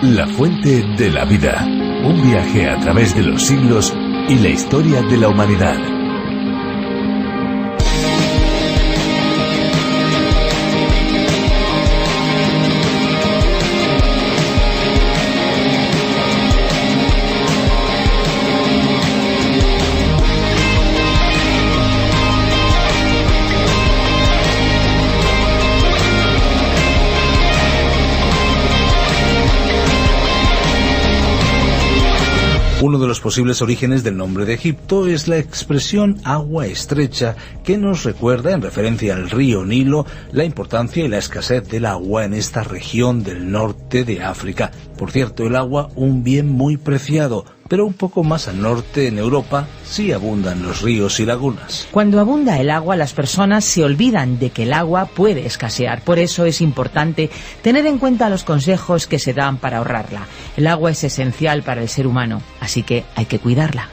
La fuente de la vida. Un viaje a través de los siglos y la historia de la humanidad. Uno de los posibles orígenes del nombre de Egipto es la expresión agua estrecha, que nos recuerda, en referencia al río Nilo, la importancia y la escasez del agua en esta región del norte de África. Por cierto, el agua, un bien muy preciado, pero un poco más al norte, en Europa, sí abundan los ríos y lagunas. Cuando abunda el agua, las personas se olvidan de que el agua puede escasear. Por eso es importante tener en cuenta los consejos que se dan para ahorrarla. El agua es esencial para el ser humano, así que hay que cuidarla.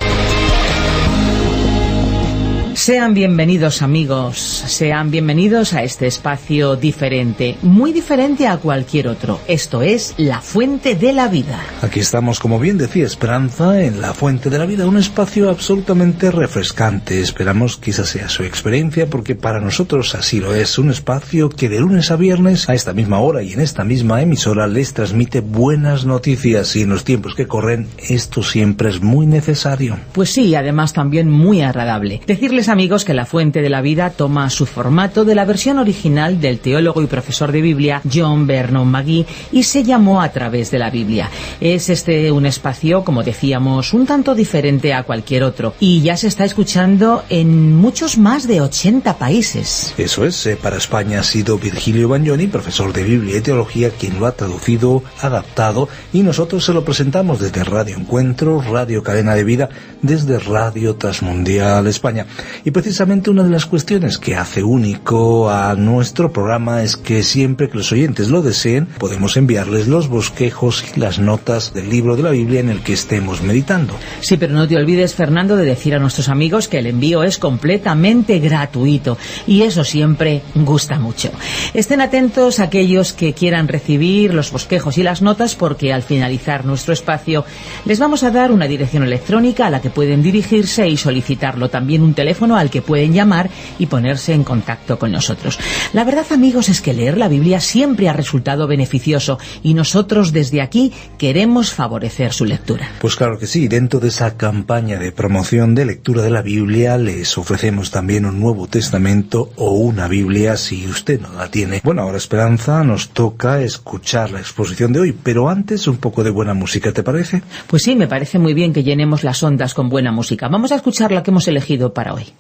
Sean bienvenidos, amigos, sean bienvenidos a este espacio diferente, muy diferente a cualquier otro. Esto es La Fuente de la Vida. Aquí estamos, como bien decía Esperanza, en La Fuente de la Vida, un espacio absolutamente refrescante. Esperamos que esa sea su experiencia, porque para nosotros así lo es. Un espacio que de lunes a viernes, a esta misma hora y en esta misma emisora, les transmite buenas noticias, y en los tiempos que corren esto siempre es muy necesario. Pues sí, además también muy agradable. Decirles, amigos, que La Fuente de la Vida toma su formato de la versión original del teólogo y profesor de Biblia John Vernon McGee, y se llamó A Través de la Biblia. Es un espacio, como decíamos, un tanto diferente a cualquier otro, y ya se está escuchando en muchos más de 80 países. Eso es, para España ha sido Virgilio Bagnoni, profesor de Biblia y Teología, quien lo ha traducido, adaptado, y nosotros se lo presentamos desde Radio Encuentro, Radio Cadena de Vida, desde Radio Transmundial España. Y precisamente una de las cuestiones que hace único a nuestro programa es que siempre que los oyentes lo deseen, podemos enviarles los bosquejos y las notas del libro de la Biblia en el que estemos meditando. Sí, pero no te olvides, Fernando, de decir a nuestros amigos que el envío es completamente gratuito, y eso siempre gusta mucho. Estén atentos a aquellos que quieran recibir los bosquejos y las notas, porque al finalizar nuestro espacio les vamos a dar una dirección electrónica a la que pueden dirigirse y solicitarlo, también un teléfono al que pueden llamar y ponerse en contacto con nosotros. La verdad, amigos, es que leer la Biblia siempre ha resultado beneficioso, y nosotros desde aquí queremos favorecer su lectura. Pues claro que sí, dentro de esa campaña de promoción de lectura de la Biblia les ofrecemos también un Nuevo Testamento o una Biblia si usted no la tiene. Bueno, ahora, Esperanza, nos toca escuchar la exposición de hoy, pero antes un poco de buena música, ¿te parece? Pues sí, me parece muy bien que llenemos las ondas con buena música. Vamos a escuchar la que hemos elegido para hoy.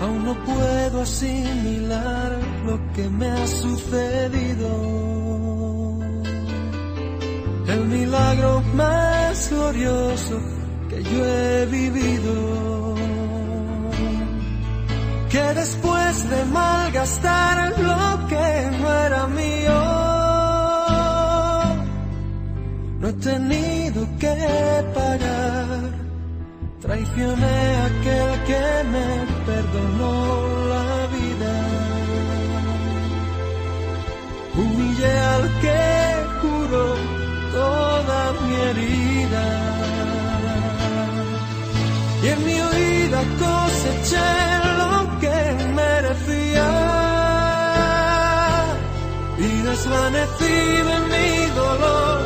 Aún no puedo asimilar lo que me ha sucedido. El milagro más glorioso que yo he vivido. Que después de malgastar lo que no era mío, no he tenido que pagar. Traicioné a aquel que me perdonó la vida. Humillé al que curó toda mi herida. Y en mi huida coseché lo que merecía. Y desvanecido en mi dolor,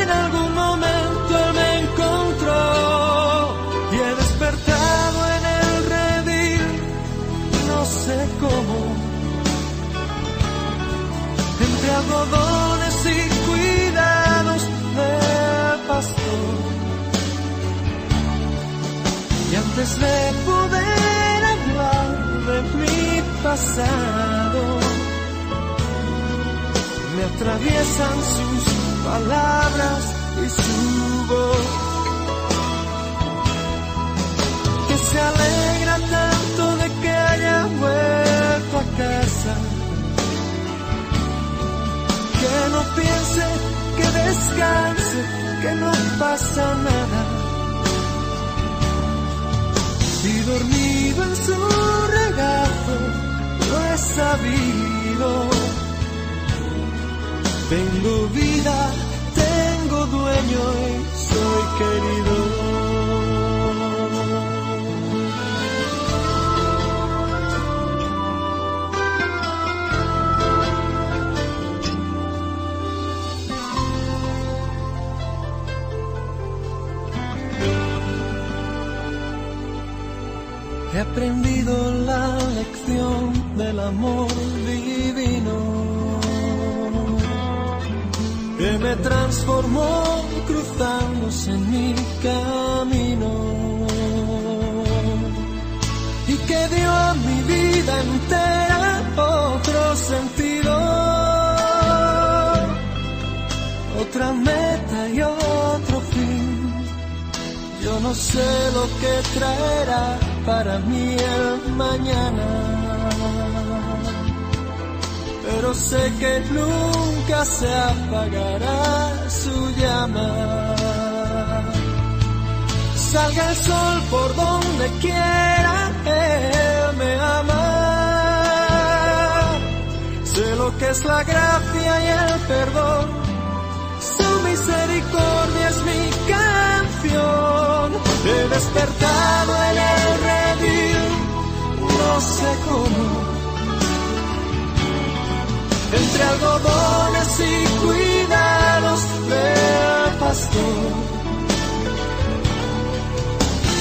en algún momento él me encontró. Y he despertado en el redil, no sé cómo, entre algodones y cuidados del pastor. Y antes de poder hablar de mi pasado, me atraviesan sus palabras y su voz. Que se alegra tanto de que haya vuelto a casa, que no piense que que no pasa nada. Y dormido en su regazo lo he sabido. Tengo vida, tengo dueño y soy querido. He aprendido la lección del amor divino que me transformó cruzándose en mi camino y que dio a mi vida entera otro sentido, otra meta y otro fin. Yo no sé lo que traerá para mí el mañana, pero sé que nunca se apagará su llama. Salga el sol por donde quiera, Él me ama. Sé lo que es la gracia y el perdón, su misericordia es mi canción. He despertado en el redil, no sé cómo, entre algodones y cuidados del pastor.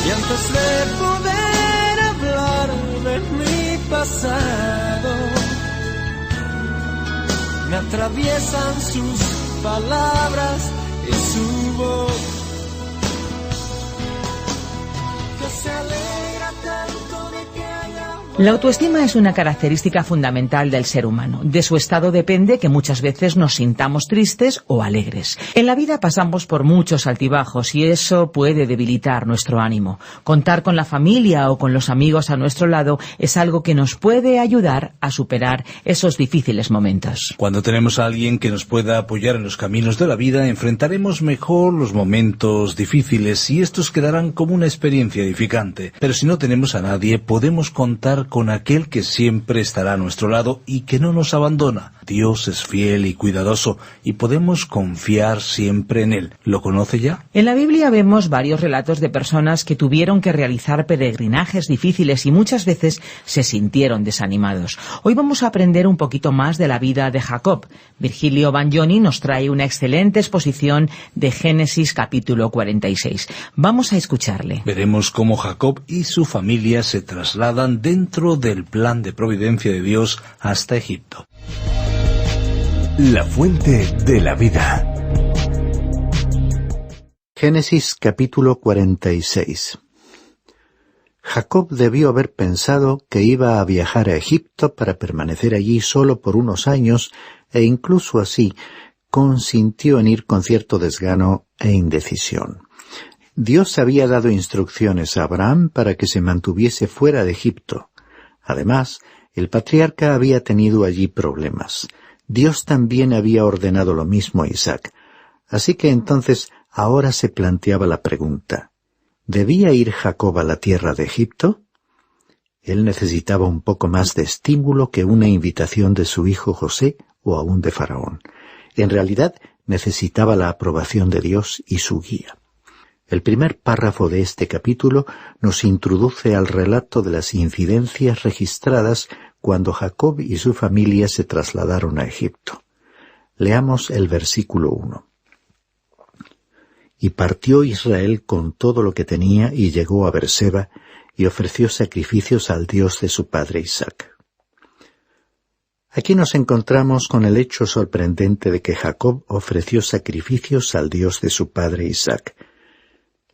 Y antes de poder hablar de mi pasado, me atraviesan sus palabras y su voz, que se alegra tanto de que haya... La autoestima es una característica fundamental del ser humano. De su estado depende que muchas veces nos sintamos tristes o alegres. En la vida pasamos por muchos altibajos y eso puede debilitar nuestro ánimo. Contar con la familia o con los amigos a nuestro lado es algo que nos puede ayudar a superar esos difíciles momentos. Cuando tenemos a alguien que nos pueda apoyar en los caminos de la vida, enfrentaremos mejor los momentos difíciles y estos quedarán como una experiencia edificante. Pero si no tenemos a nadie, podemos contar con aquel que siempre estará a nuestro lado y que no nos abandona. Dios es fiel y cuidadoso y podemos confiar siempre en Él. ¿Lo conoce ya? En la Biblia vemos varios relatos de personas que tuvieron que realizar peregrinajes difíciles y muchas veces se sintieron desanimados. Hoy vamos a aprender un poquito más de la vida de Jacob. Virgilio Bagnoni nos trae una excelente exposición de Génesis capítulo 46. Vamos a escucharle. Veremos cómo Jacob y su familia se trasladan dentro del plan de providencia de Dios hasta Egipto. La fuente de la vida. Génesis capítulo 46. Jacob debió haber pensado que iba a viajar a Egipto para permanecer allí solo por unos años e incluso así consintió en ir con cierto desgano e indecisión. Dios había dado instrucciones a Abraham para que se mantuviese fuera de Egipto. Además, el patriarca había tenido allí problemas. Dios también había ordenado lo mismo a Isaac. Así que entonces ahora se planteaba la pregunta: ¿debía ir Jacob a la tierra de Egipto? Él necesitaba un poco más de estímulo que una invitación de su hijo José o aún de Faraón. En realidad necesitaba la aprobación de Dios y su guía. El primer párrafo de este capítulo nos introduce al relato de las incidencias registradas cuando Jacob y su familia se trasladaron a Egipto. Leamos el versículo 1. Y partió Israel con todo lo que tenía y llegó a Berseba y ofreció sacrificios al Dios de su padre Isaac. Aquí nos encontramos con el hecho sorprendente de que Jacob ofreció sacrificios al Dios de su padre Isaac.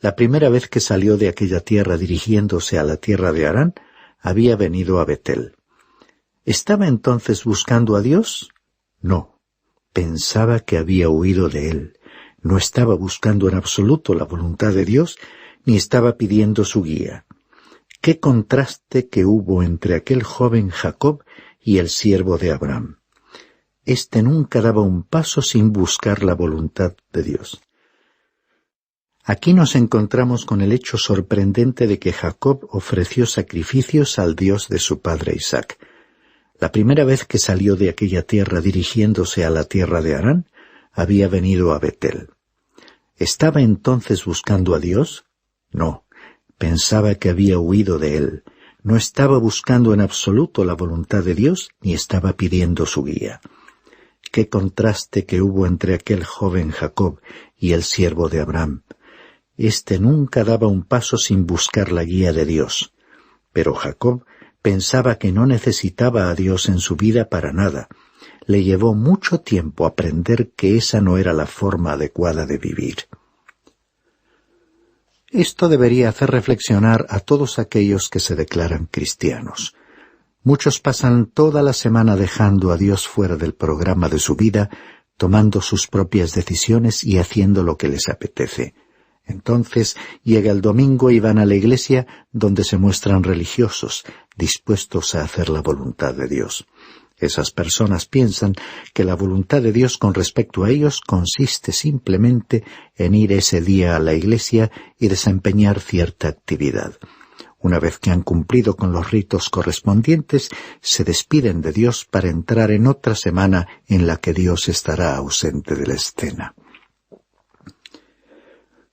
La primera vez que salió de aquella tierra dirigiéndose a la tierra de Harán, había venido a Betel. ¿Estaba entonces buscando a Dios? No. Pensaba que había huido de él. No estaba buscando en absoluto la voluntad de Dios, ni estaba pidiendo su guía. ¡Qué contraste que hubo entre aquel joven Jacob y el siervo de Abraham! Este nunca daba un paso sin buscar la voluntad de Dios. Aquí nos encontramos con el hecho sorprendente de que Jacob ofreció sacrificios al Dios de su padre Isaac. La primera vez que salió de aquella tierra dirigiéndose a la tierra de Harán, había venido a Betel. ¿Estaba entonces buscando a Dios? No, pensaba que había huido de él. No estaba buscando en absoluto la voluntad de Dios, ni estaba pidiendo su guía. Qué contraste que hubo entre aquel joven Jacob y el siervo de Abraham. Este nunca daba un paso sin buscar la guía de Dios. Pero Jacob pensaba que no necesitaba a Dios en su vida para nada. Le llevó mucho tiempo aprender que esa no era la forma adecuada de vivir. Esto debería hacer reflexionar a todos aquellos que se declaran cristianos. Muchos pasan toda la semana dejando a Dios fuera del programa de su vida, tomando sus propias decisiones y haciendo lo que les apetece. Entonces llega el domingo y van a la iglesia, donde se muestran religiosos, dispuestos a hacer la voluntad de Dios. Esas personas piensan que la voluntad de Dios con respecto a ellos consiste simplemente en ir ese día a la iglesia y desempeñar cierta actividad. Una vez que han cumplido con los ritos correspondientes, se despiden de Dios para entrar en otra semana en la que Dios estará ausente de la escena.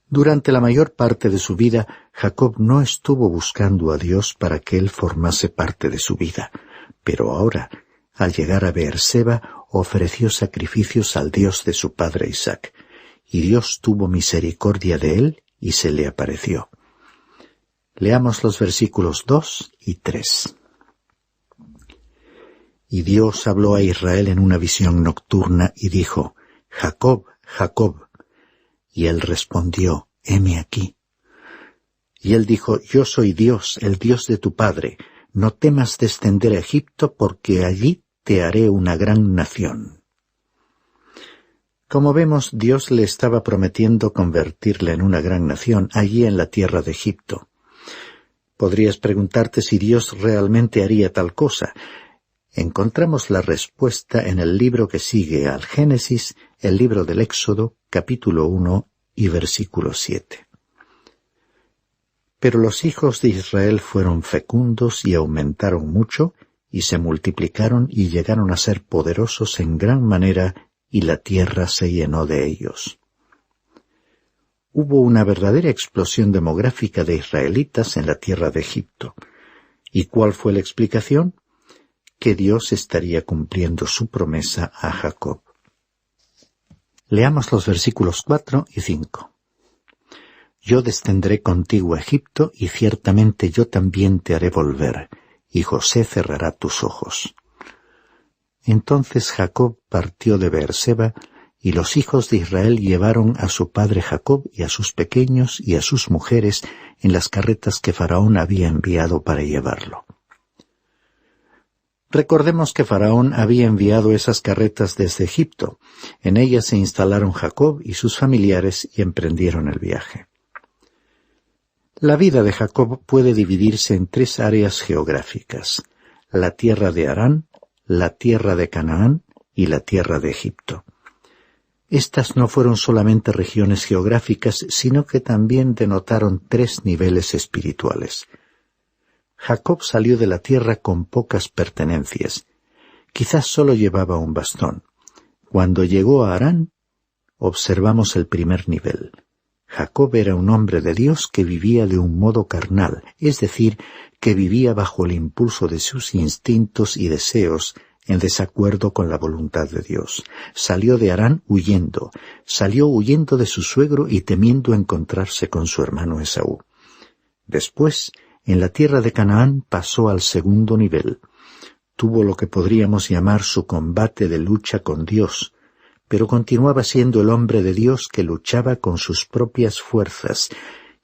Durante la mayor parte de su vida, Jacob no estuvo buscando a Dios para que él formase parte de su vida, pero ahora, al llegar a Beerseba, ofreció sacrificios al Dios de su padre Isaac, y Dios tuvo misericordia de él y se le apareció. Leamos los versículos 2 y 3. Y Dios habló a Israel en una visión nocturna y dijo: «Jacob, Jacob». Y él respondió: «Heme aquí». Y él dijo: «Yo soy Dios, el Dios de tu padre. No temas descender a Egipto, porque allí te haré una gran nación». Como vemos, Dios le estaba prometiendo convertirle en una gran nación allí en la tierra de Egipto. Podrías preguntarte si Dios realmente haría tal cosa. Encontramos la respuesta en el libro que sigue al Génesis, el libro del Éxodo, capítulo 1 y versículo 7. Pero los hijos de Israel fueron fecundos y aumentaron mucho, y se multiplicaron y llegaron a ser poderosos en gran manera, y la tierra se llenó de ellos. Hubo una verdadera explosión demográfica de israelitas en la tierra de Egipto. ¿Y cuál fue la explicación? Que Dios estaría cumpliendo su promesa a Jacob. Leamos los versículos 4 y 5. «Yo descenderé contigo a Egipto, y ciertamente yo también te haré volver, y José cerrará tus ojos». Entonces Jacob partió de Beerseba, y los hijos de Israel llevaron a su padre Jacob y a sus pequeños y a sus mujeres en las carretas que Faraón había enviado para llevarlo. Recordemos que Faraón había enviado esas carretas desde Egipto. En ellas se instalaron Jacob y sus familiares y emprendieron el viaje. La vida de Jacob puede dividirse en 3 áreas geográficas: la tierra de Harán, la tierra de Canaán y la tierra de Egipto. Estas no fueron solamente regiones geográficas, sino que también denotaron 3 niveles espirituales. Jacob salió de la tierra con pocas pertenencias. Quizás solo llevaba un bastón. Cuando llegó a Harán, observamos el primer nivel. Jacob era un hombre de Dios que vivía de un modo carnal, es decir, que vivía bajo el impulso de sus instintos y deseos, en desacuerdo con la voluntad de Dios. Salió de Harán huyendo. Salió huyendo de su suegro y temiendo encontrarse con su hermano Esaú. Después, en la tierra de Canaán pasó al segundo nivel. Tuvo lo que podríamos llamar su combate de lucha con Dios, pero continuaba siendo el hombre de Dios que luchaba con sus propias fuerzas,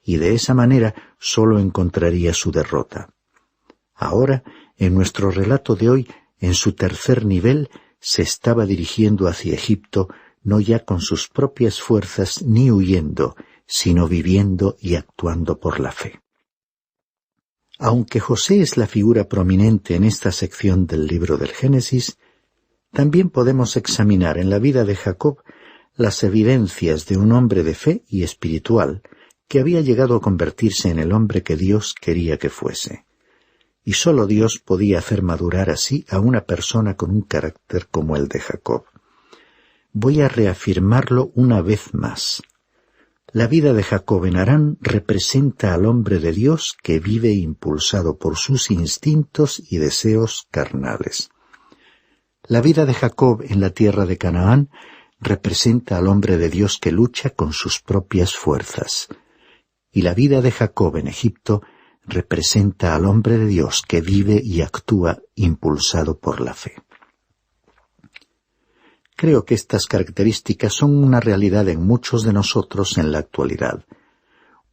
y de esa manera solo encontraría su derrota. Ahora, en nuestro relato de hoy, en su tercer nivel, se estaba dirigiendo hacia Egipto, no ya con sus propias fuerzas ni huyendo, sino viviendo y actuando por la fe. Aunque José es la figura prominente en esta sección del libro del Génesis, también podemos examinar en la vida de Jacob las evidencias de un hombre de fe y espiritual, que había llegado a convertirse en el hombre que Dios quería que fuese. Y sólo Dios podía hacer madurar así a una persona con un carácter como el de Jacob. Voy a reafirmarlo una vez más. La vida de Jacob en Harán representa al hombre de Dios que vive impulsado por sus instintos y deseos carnales. La vida de Jacob en la tierra de Canaán representa al hombre de Dios que lucha con sus propias fuerzas. Y la vida de Jacob en Egipto representa al hombre de Dios que vive y actúa impulsado por la fe. Creo que estas características son una realidad en muchos de nosotros en la actualidad.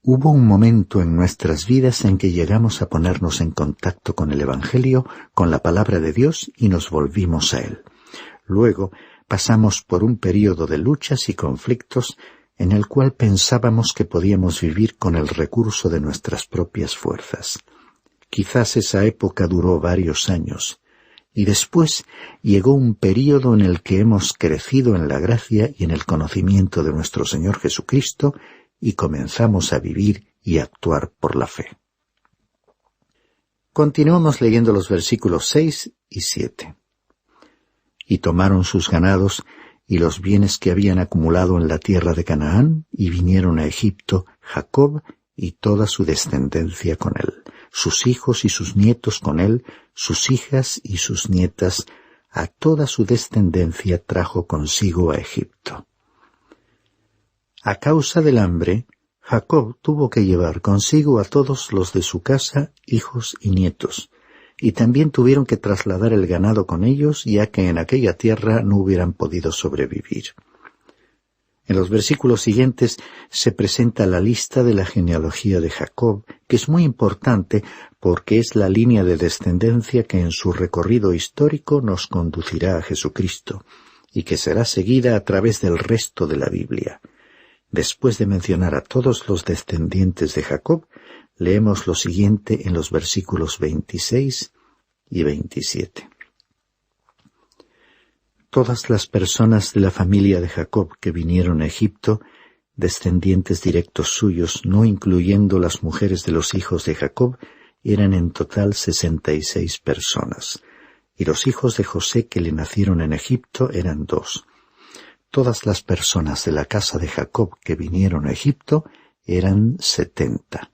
Hubo un momento en nuestras vidas en que llegamos a ponernos en contacto con el Evangelio, con la palabra de Dios, y nos volvimos a él. Luego pasamos por un período de luchas y conflictos en el cual pensábamos que podíamos vivir con el recurso de nuestras propias fuerzas. Quizás esa época duró varios años, y después llegó un período en el que hemos crecido en la gracia y en el conocimiento de nuestro Señor Jesucristo, y comenzamos a vivir y actuar por la fe. Continuamos leyendo los versículos 6 y 7. Y tomaron sus ganados y los bienes que habían acumulado en la tierra de Canaán, y vinieron a Egipto Jacob y toda su descendencia con él, sus hijos y sus nietos con él, sus hijas y sus nietas, a toda su descendencia trajo consigo a Egipto. A causa del hambre, Jacob tuvo que llevar consigo a todos los de su casa, hijos y nietos, y también tuvieron que trasladar el ganado con ellos, ya que en aquella tierra no hubieran podido sobrevivir. En los versículos siguientes se presenta la lista de la genealogía de Jacob, que es muy importante porque es la línea de descendencia que en su recorrido histórico nos conducirá a Jesucristo, y que será seguida a través del resto de la Biblia. Después de mencionar a todos los descendientes de Jacob, leemos lo siguiente en los versículos 26 y 27. Todas las personas de la familia de Jacob que vinieron a Egipto, descendientes directos suyos, no incluyendo las mujeres de los hijos de Jacob, eran en total 66 personas, y los hijos de José que le nacieron en Egipto eran 2. Todas las personas de la casa de Jacob que vinieron a Egipto eran 70.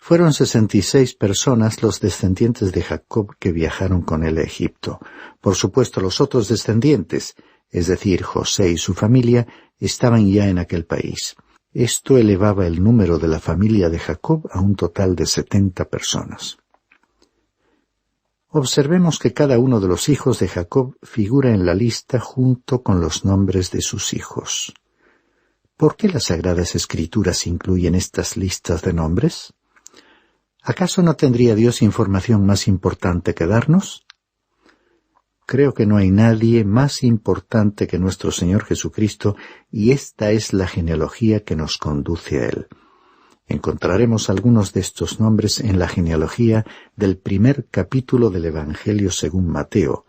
Fueron 66 personas los descendientes de Jacob que viajaron con él a Egipto. Por supuesto, los otros descendientes, es decir, José y su familia, estaban ya en aquel país. Esto elevaba el número de la familia de Jacob a un total de 70 personas. Observemos que cada uno de los hijos de Jacob figura en la lista junto con los nombres de sus hijos. ¿Por qué las Sagradas Escrituras incluyen estas listas de nombres? ¿Acaso no tendría Dios información más importante que darnos? Creo que no hay nadie más importante que nuestro Señor Jesucristo, y esta es la genealogía que nos conduce a Él. Encontraremos algunos de estos nombres en la genealogía del primer capítulo del Evangelio según Mateo,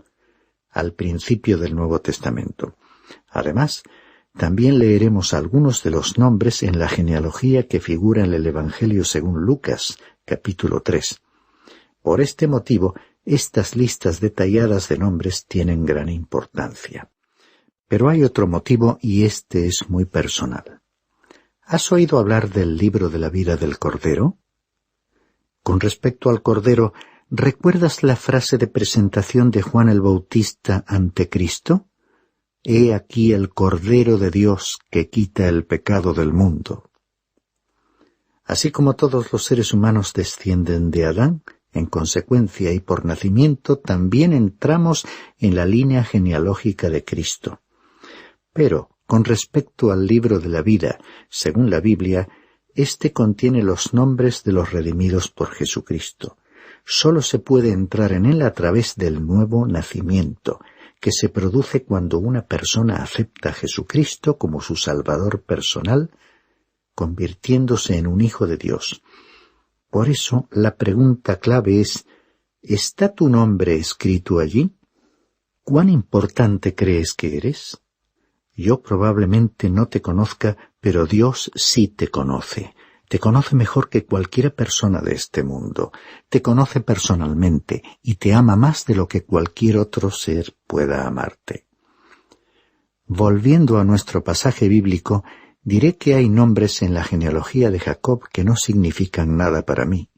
al principio del Nuevo Testamento. Además, también leeremos algunos de los nombres en la genealogía que figura en el Evangelio según Lucas, capítulo 3. Por este motivo, estas listas detalladas de nombres tienen gran importancia. Pero hay otro motivo, y este es muy personal. ¿Has oído hablar del libro de la vida del Cordero? Con respecto al Cordero, ¿recuerdas la frase de presentación de Juan el Bautista ante Cristo? He aquí el Cordero de Dios que quita el pecado del mundo. Así como todos los seres humanos descienden de Adán, en consecuencia y por nacimiento también entramos en la línea genealógica de Cristo. Pero, con respecto al libro de la vida, según la Biblia, este contiene los nombres de los redimidos por Jesucristo. Solo se puede entrar en él a través del nuevo nacimiento, que se produce cuando una persona acepta a Jesucristo como su Salvador personal, convirtiéndose en un hijo de Dios. Por eso, la pregunta clave es, ¿está tu nombre escrito allí? ¿Cuán importante crees que eres? Yo probablemente no te conozca, pero Dios sí te conoce. Te conoce mejor que cualquier persona de este mundo. Te conoce personalmente y te ama más de lo que cualquier otro ser pueda amarte. Volviendo a nuestro pasaje bíblico, diré que hay nombres en la genealogía de Jacob que no significan nada para mí.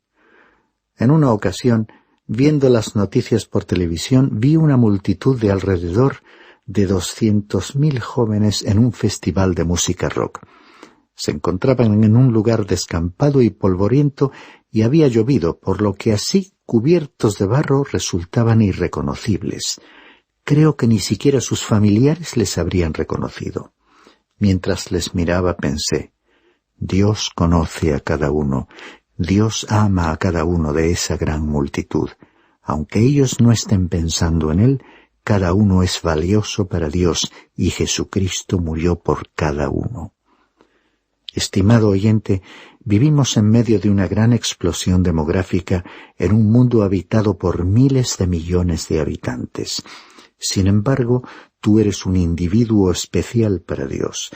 En una ocasión, viendo las noticias por televisión, vi una multitud de alrededor de 200.000 jóvenes en un festival de música rock. Se encontraban en un lugar descampado y polvoriento y había llovido, por lo que así, cubiertos de barro, resultaban irreconocibles. Creo que ni siquiera sus familiares les habrían reconocido. Mientras les miraba pensé, Dios conoce a cada uno, Dios ama a cada uno de esa gran multitud. Aunque ellos no estén pensando en Él, cada uno es valioso para Dios y Jesucristo murió por cada uno. Estimado oyente, vivimos en medio de una gran explosión demográfica en un mundo habitado por miles de millones de habitantes. Sin embargo, tú eres un individuo especial para Dios.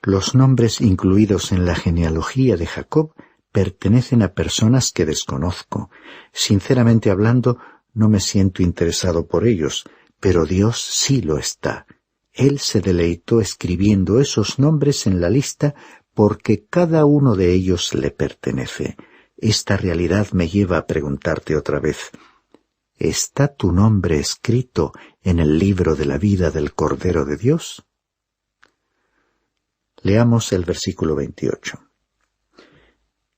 Los nombres incluidos en la genealogía de Jacob pertenecen a personas que desconozco. Sinceramente hablando, no me siento interesado por ellos, pero Dios sí lo está. Él se deleitó escribiendo esos nombres en la lista porque cada uno de ellos le pertenece. Esta realidad me lleva a preguntarte otra vez, ¿está tu nombre escrito en el libro de la vida del Cordero de Dios? Leamos el versículo 28.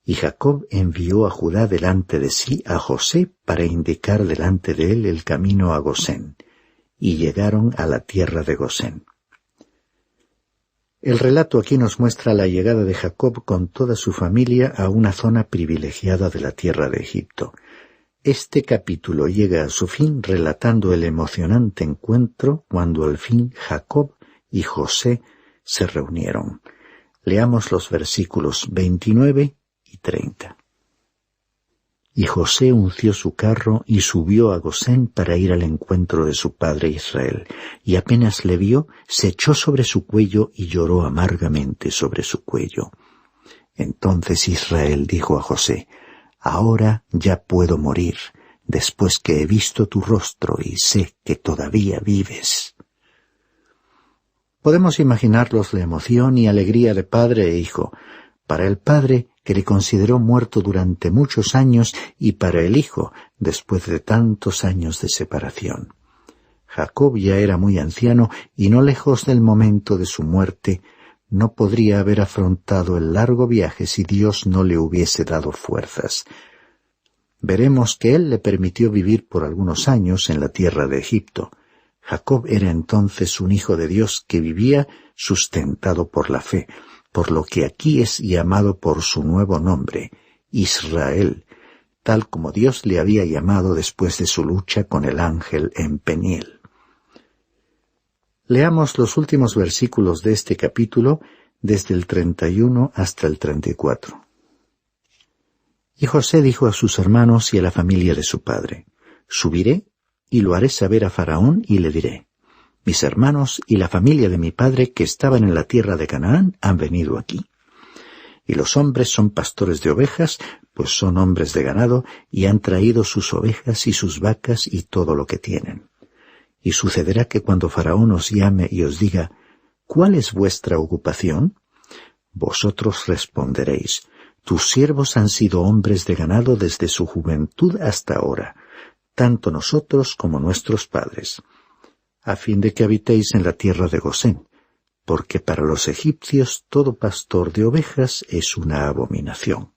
Y Jacob envió a Judá delante de sí a José para indicar delante de él el camino a Gosén, y llegaron a la tierra de Gosén. El relato aquí nos muestra la llegada de Jacob con toda su familia a una zona privilegiada de la tierra de Egipto. Este capítulo llega a su fin relatando el emocionante encuentro cuando al fin Jacob y José se reunieron. Leamos los versículos 29 y 30. Y José unció su carro y subió a Gosén para ir al encuentro de su padre Israel, y apenas le vio, se echó sobre su cuello y lloró amargamente sobre su cuello. Entonces Israel dijo a José, ahora ya puedo morir, después que he visto tu rostro y sé que todavía vives. Podemos imaginarnos la emoción y alegría de padre e hijo. Para el padre, que le consideró muerto durante muchos años, y para el hijo, después de tantos años de separación. Jacob ya era muy anciano y no lejos del momento de su muerte, no podría haber afrontado el largo viaje si Dios no le hubiese dado fuerzas. Veremos que Él le permitió vivir por algunos años en la tierra de Egipto. Jacob era entonces un hijo de Dios que vivía sustentado por la fe, por lo que aquí es llamado por su nuevo nombre, Israel, tal como Dios le había llamado después de su lucha con el ángel en Peniel. Leamos los últimos versículos de este capítulo, desde el 31 hasta el 34. Y José dijo a sus hermanos y a la familia de su padre, subiré y lo haré saber a Faraón y le diré, mis hermanos y la familia de mi padre que estaban en la tierra de Canaán han venido aquí. Y los hombres son pastores de ovejas, pues son hombres de ganado, y han traído sus ovejas y sus vacas y todo lo que tienen. Y sucederá que cuando Faraón os llame y os diga, ¿cuál es vuestra ocupación? Vosotros responderéis, tus siervos han sido hombres de ganado desde su juventud hasta ahora, tanto nosotros como nuestros padres, a fin de que habitéis en la tierra de Gosén, porque para los egipcios todo pastor de ovejas es una abominación.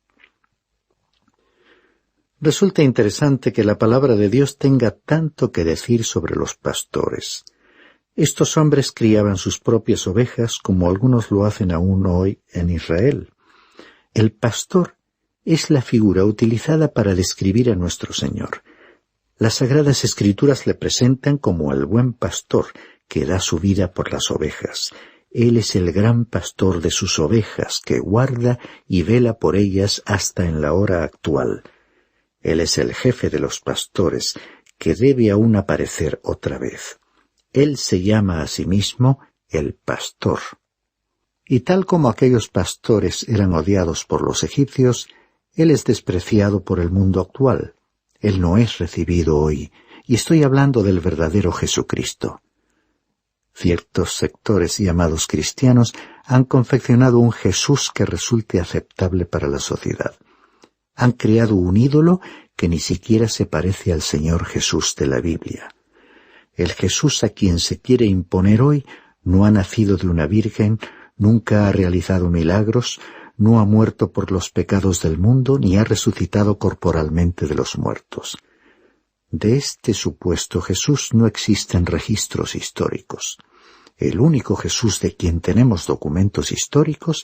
Resulta interesante que la palabra de Dios tenga tanto que decir sobre los pastores. Estos hombres criaban sus propias ovejas como algunos lo hacen aún hoy en Israel. El pastor es la figura utilizada para describir a nuestro Señor. Las Sagradas Escrituras le presentan como el buen pastor que da su vida por las ovejas. Él es el gran pastor de sus ovejas que guarda y vela por ellas hasta en la hora actual. Él es el jefe de los pastores que debe aún aparecer otra vez. Él se llama a sí mismo el pastor. Y tal como aquellos pastores eran odiados por los egipcios, Él es despreciado por el mundo actual. Él no es recibido hoy, y estoy hablando del verdadero Jesucristo. Ciertos sectores llamados cristianos han confeccionado un Jesús que resulte aceptable para la sociedad. Han creado un ídolo que ni siquiera se parece al Señor Jesús de la Biblia. El Jesús a quien se quiere imponer hoy no ha nacido de una virgen, nunca ha realizado milagros, no ha muerto por los pecados del mundo, ni ha resucitado corporalmente de los muertos. De este supuesto Jesús no existen registros históricos. El único Jesús de quien tenemos documentos históricos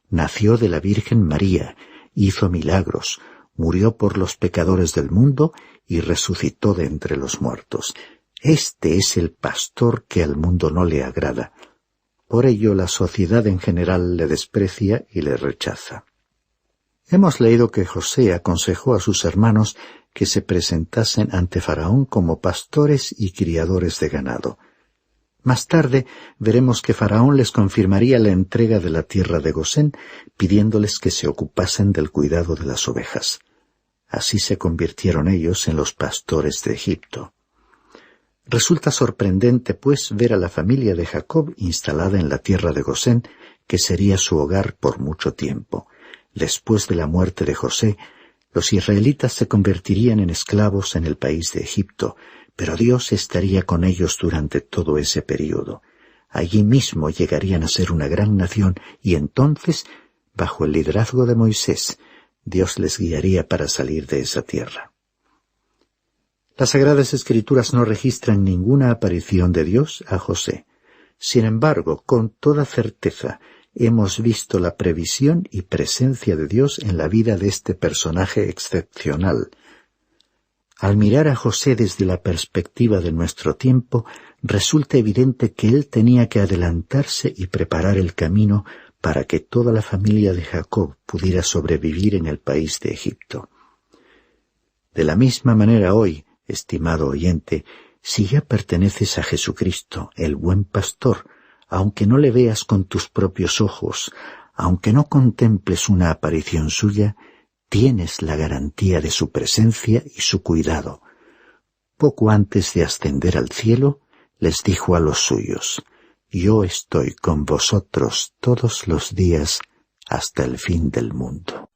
nació de la Virgen María, hizo milagros, murió por los pecadores del mundo y resucitó de entre los muertos. Este es el pastor que al mundo no le agrada. Por ello la sociedad en general le desprecia y le rechaza. Hemos leído que José aconsejó a sus hermanos que se presentasen ante Faraón como pastores y criadores de ganado. Más tarde veremos que Faraón les confirmaría la entrega de la tierra de Gosén, pidiéndoles que se ocupasen del cuidado de las ovejas. Así se convirtieron ellos en los pastores de Egipto. Resulta sorprendente, pues, ver a la familia de Jacob instalada en la tierra de Gosén, que sería su hogar por mucho tiempo. Después de la muerte de José, los israelitas se convertirían en esclavos en el país de Egipto, pero Dios estaría con ellos durante todo ese período. Allí mismo llegarían a ser una gran nación y entonces, bajo el liderazgo de Moisés, Dios les guiaría para salir de esa tierra. Las Sagradas Escrituras no registran ninguna aparición de Dios a José. Sin embargo, con toda certeza, hemos visto la previsión y presencia de Dios en la vida de este personaje excepcional. Al mirar a José desde la perspectiva de nuestro tiempo, resulta evidente que él tenía que adelantarse y preparar el camino para que toda la familia de Jacob pudiera sobrevivir en el país de Egipto. De la misma manera hoy, estimado oyente, si ya perteneces a Jesucristo, el buen pastor, aunque no le veas con tus propios ojos, aunque no contemples una aparición suya, tienes la garantía de su presencia y su cuidado. Poco antes de ascender al cielo, les dijo a los suyos: «Yo estoy con vosotros todos los días hasta el fin del mundo».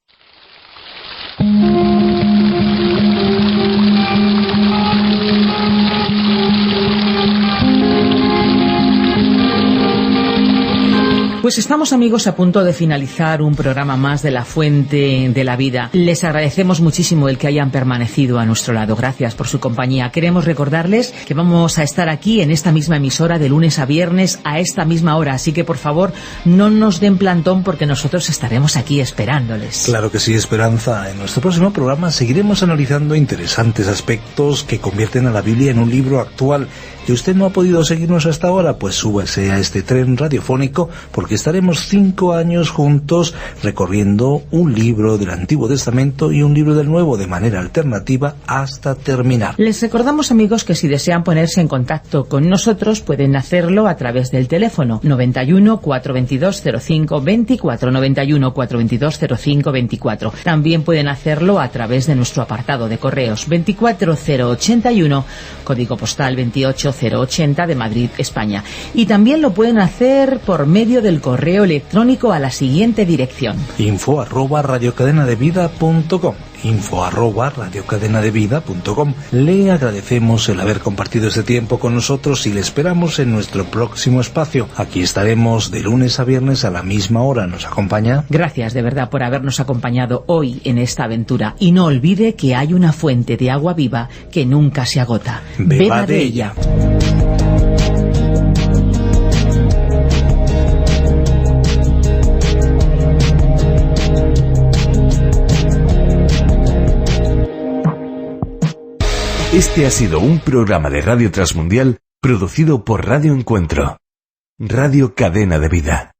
Pues estamos, amigos, a punto de finalizar un programa más de La Fuente de la Vida. Les agradecemos muchísimo el que hayan permanecido a nuestro lado. Gracias por su compañía. Queremos recordarles que vamos a estar aquí en esta misma emisora de lunes a viernes a esta misma hora. Así que, por favor, no nos den plantón porque nosotros estaremos aquí esperándoles. Claro que sí, Esperanza. En nuestro próximo programa seguiremos analizando interesantes aspectos que convierten a la Biblia en un libro actual. ¿Y usted no ha podido seguirnos hasta ahora? Pues súbase a este tren radiofónico porque estaremos 5 años juntos recorriendo un libro del Antiguo Testamento y un libro del Nuevo de manera alternativa hasta terminar. Les recordamos, amigos, que si desean ponerse en contacto con nosotros pueden hacerlo a través del teléfono 91 422 05 24, 91 422 05 24. También pueden hacerlo a través de nuestro apartado de correos 24081, código postal 28080 de Madrid, España. Y también lo pueden hacer por medio del correo electrónico a la siguiente dirección: info@radiocadenadevida.com, info@radiocadenadevida.com. Le agradecemos el haber compartido este tiempo con nosotros y le esperamos en nuestro próximo espacio. Aquí estaremos de lunes a viernes a la misma hora. ¿Nos acompaña? Gracias de verdad por habernos acompañado hoy en esta aventura. Y no olvide que hay una fuente de agua viva que nunca se agota. Beba de ella. Este ha sido un programa de Radio Transmundial producido por Radio Encuentro, Radio Cadena de Vida.